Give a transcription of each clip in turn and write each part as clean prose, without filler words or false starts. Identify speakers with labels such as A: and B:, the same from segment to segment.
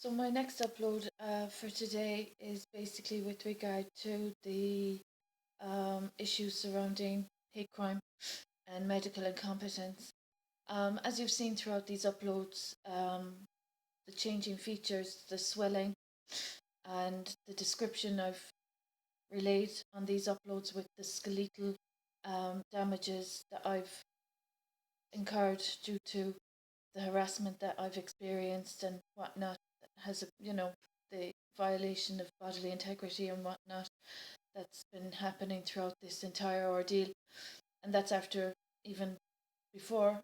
A: So my next upload for today is basically with regard to the issues surrounding hate crime and medical incompetence. As you've seen throughout these uploads, the changing features, the swelling, and the description I've relayed on these uploads with the skeletal damages that I've incurred due to the harassment that I've experienced and whatnot that has, the violation of bodily integrity and whatnot that's been happening throughout this entire ordeal. And that's after even before,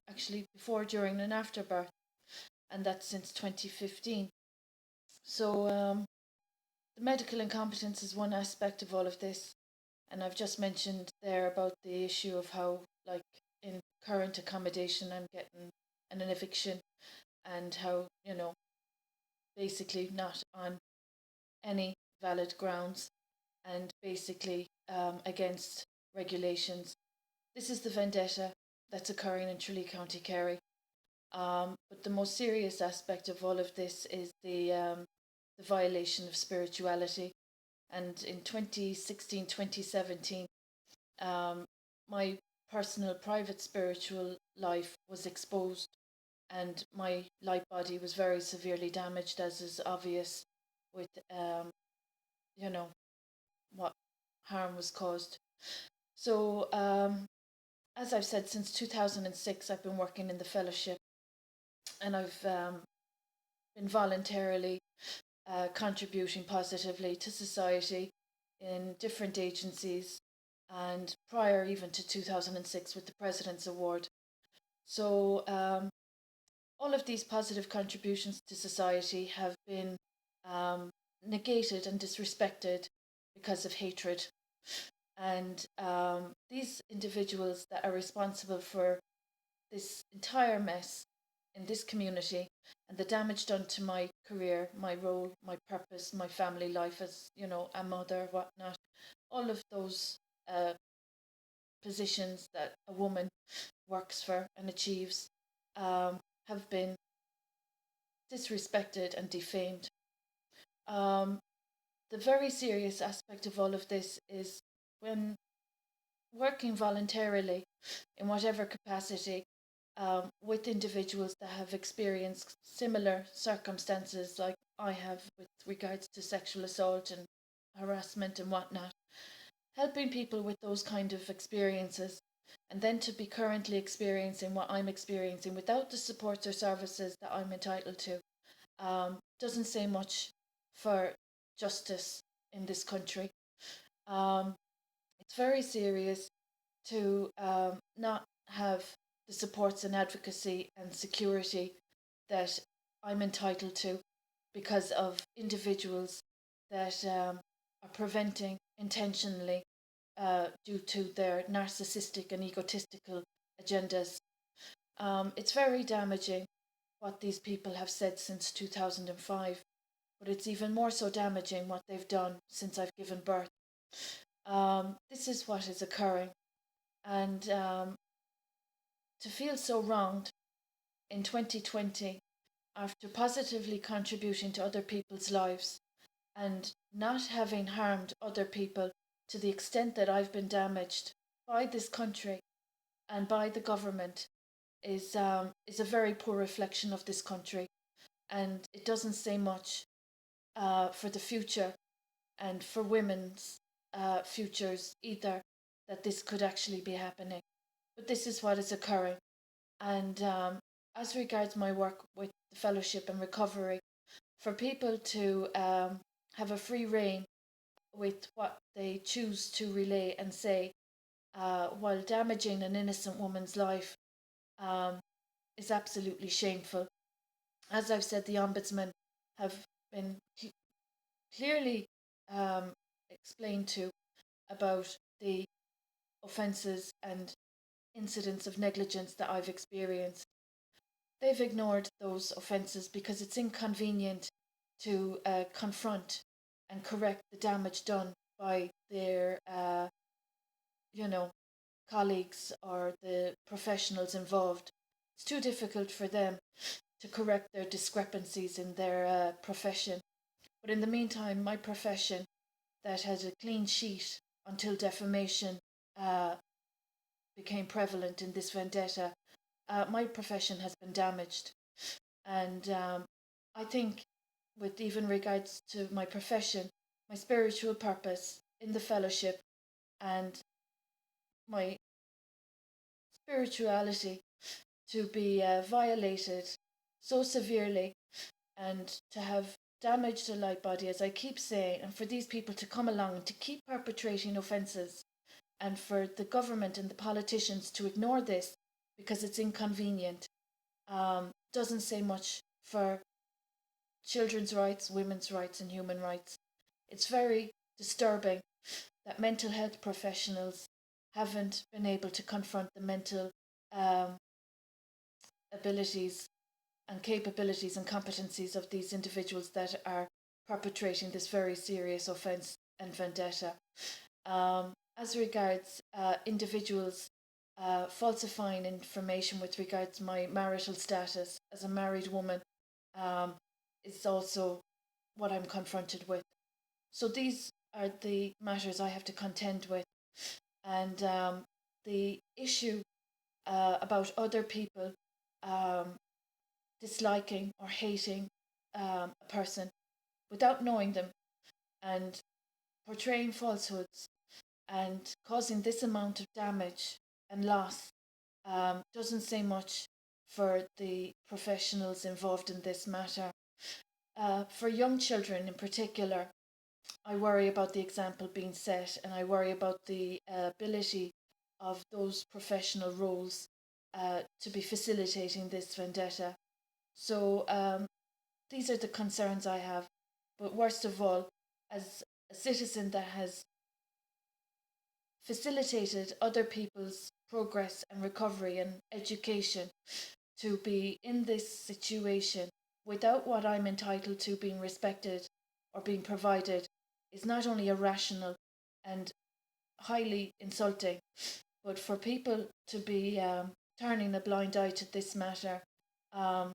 A: during, and after birth. And that's since 2015. So the medical incompetence is one aspect of all of this. And I've just mentioned there about the issue of how, like, in current accommodation, I'm getting an eviction and how, basically not on any valid grounds and basically against regulations. This is the vendetta that's occurring in Tralee County, Kerry. But the most serious aspect of all of this is the violation of spirituality. And in 2016, 2017, my personal, private spiritual life was exposed, and my light body was very severely damaged, as is obvious with, you know, what harm was caused. So, as I've said, since 2006, I've been working in the fellowship, and I've been voluntarily contributing positively to society in different agencies, and prior even to 2006 with the President's Award. So, all of these positive contributions to society have been negated and disrespected because of hatred. And these individuals that are responsible for this entire mess in this community and the damage done to my career, my role, my purpose, my family life as, a mother, whatnot, all of those positions that a woman works for and achieves have been disrespected and defamed. The very serious aspect of all of this is when working voluntarily in whatever capacity with individuals that have experienced similar circumstances like I have with regards to sexual assault and harassment and whatnot, helping people with those kind of experiences, and then to be currently experiencing what I'm experiencing without the supports or services that I'm entitled to, doesn't say much for justice in this country. Um, it's very serious to not have the supports and advocacy and security that I'm entitled to because of individuals that are preventing intentionally due to their narcissistic and egotistical agendas. It's very damaging what these people have said since 2005, but it's even more so damaging what they've done since I've given birth. This is what is occurring, and to feel so wronged in 2020 after positively contributing to other people's lives and not having harmed other people to the extent that I've been damaged by this country and by the government is a very poor reflection of this country, and it doesn't say much for the future and for women's futures either, that this could actually be happening. But this is what is occurring. And as regards my work with the fellowship and recovery, for people to have a free reign with what they choose to relay and say while damaging an innocent woman's life um, is absolutely shameful. As I've said, the ombudsman have been clearly explained to about the offences and incidents of negligence that I've experienced. They've ignored those offences because it's inconvenient to confront and correct the damage done by their, colleagues or the professionals involved. It's too difficult for them to correct their discrepancies in their profession. But in the meantime, my profession, that had a clean sheet until defamation uh, became prevalent in this vendetta, my profession has been damaged. And I think, with even regards to my profession, my spiritual purpose in the fellowship and my spirituality to be violated so severely and to have damaged a light body, as I keep saying, and for these people to come along and to keep perpetrating offences, and for the government and the politicians to ignore this because it's inconvenient, doesn't say much for children's rights, women's rights, and human rights. It's very disturbing that mental health professionals haven't been able to confront the mental um, abilities and capabilities and competencies of these individuals that are perpetrating this very serious offence and vendetta. As regards individuals falsifying information with regards to my marital status as a married woman, um, is also what I'm confronted with. So these are the matters I have to contend with. And the issue about other people um, disliking or hating a person without knowing them and portraying falsehoods and causing this amount of damage and loss doesn't say much for the professionals involved in this matter. For young children in particular, I worry about the example being set, and I worry about the ability of those professional roles to be facilitating this vendetta. So these are the concerns I have. But worst of all, as a citizen that has facilitated other people's progress and recovery and education, to be in this situation without what I'm entitled to being respected or being provided is not only irrational and highly insulting, but for people to be turning a blind eye to this matter, um,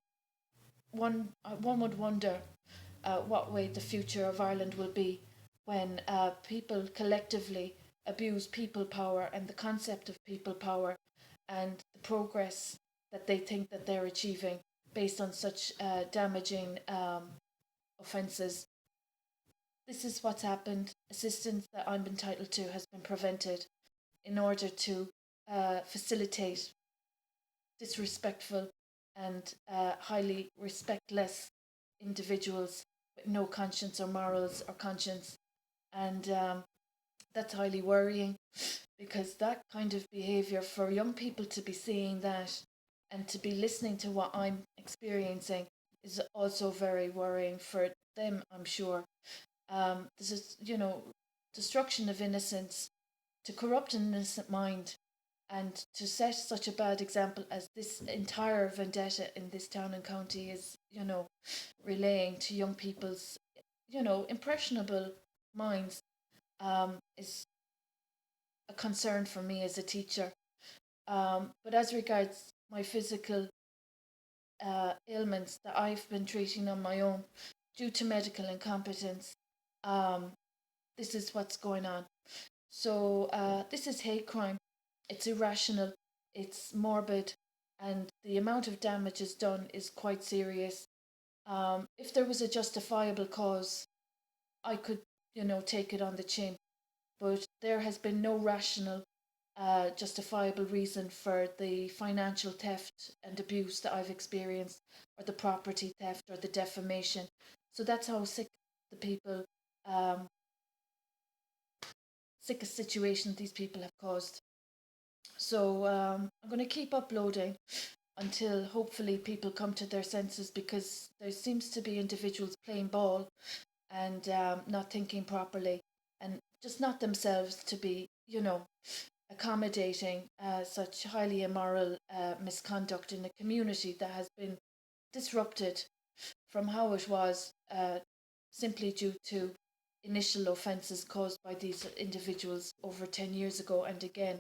A: one would wonder what way the future of Ireland will be when people collectively abuse people power and the concept of people power and the progress that they think that they're achieving based on such damaging offences. This is what's happened. Assistance that I'm entitled to has been prevented in order to facilitate disrespectful and highly respectless individuals with no conscience or morals or conscience. And that's highly worrying, because that kind of behaviour, for young people to be seeing that and to be listening to what I'm experiencing, is also very worrying for them, I'm sure. This is, destruction of innocence, to corrupt an innocent mind, and to set such a bad example as this entire vendetta in this town and county is, relaying to young people's, impressionable minds, is a concern for me as a teacher. But as regards my physical ailments that I've been treating on my own due to medical incompetence, um, this is what's going on. So this is hate crime. It's irrational, it's morbid, and the amount of damage is done is quite serious. If there was a justifiable cause, I could, take it on the chin. But there has been no rational, justifiable reason for the financial theft and abuse that I've experienced, or the property theft, or the defamation. So that's how sick the people, um, sick a situation these people have caused. So I'm going to keep uploading until hopefully people come to their senses, because there seems to be individuals playing ball and not thinking properly, and just not themselves to be, accommodating such highly immoral misconduct in a community that has been disrupted from how it was, simply due to initial offences caused by these individuals over 10 years ago, and again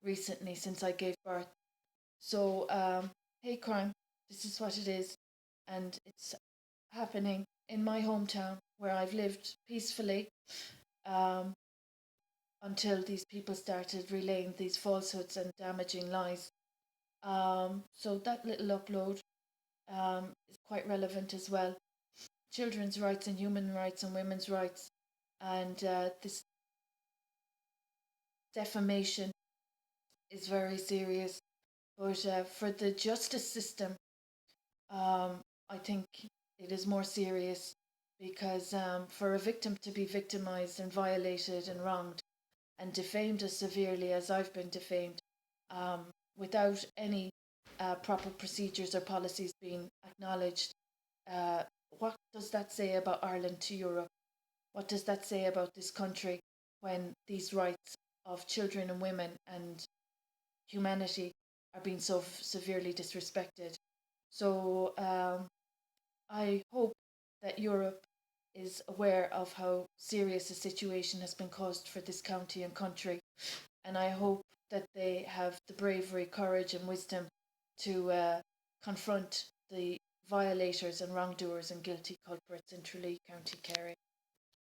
A: recently since I gave birth. So, hate crime, this is what it is. and it's happening in my hometown where I've lived peacefully um, until these people started relaying these falsehoods and damaging lies. So that little upload is quite relevant as well. Children's rights and human rights and women's rights, and this defamation is very serious. But for the justice system, um, I think it is more serious because for a victim to be victimized and violated and wronged and defamed as severely as I've been defamed, um, without any proper procedures or policies being acknowledged, uh, what does that say about Ireland to Europe? What does that say about this country when these rights of children and women and humanity are being so severely disrespected? So I hope that Europe is aware of how serious a situation has been caused for this county and country, and I hope that they have the bravery, courage, and wisdom to confront the violators and wrongdoers and guilty culprits in Tralee, County Kerry.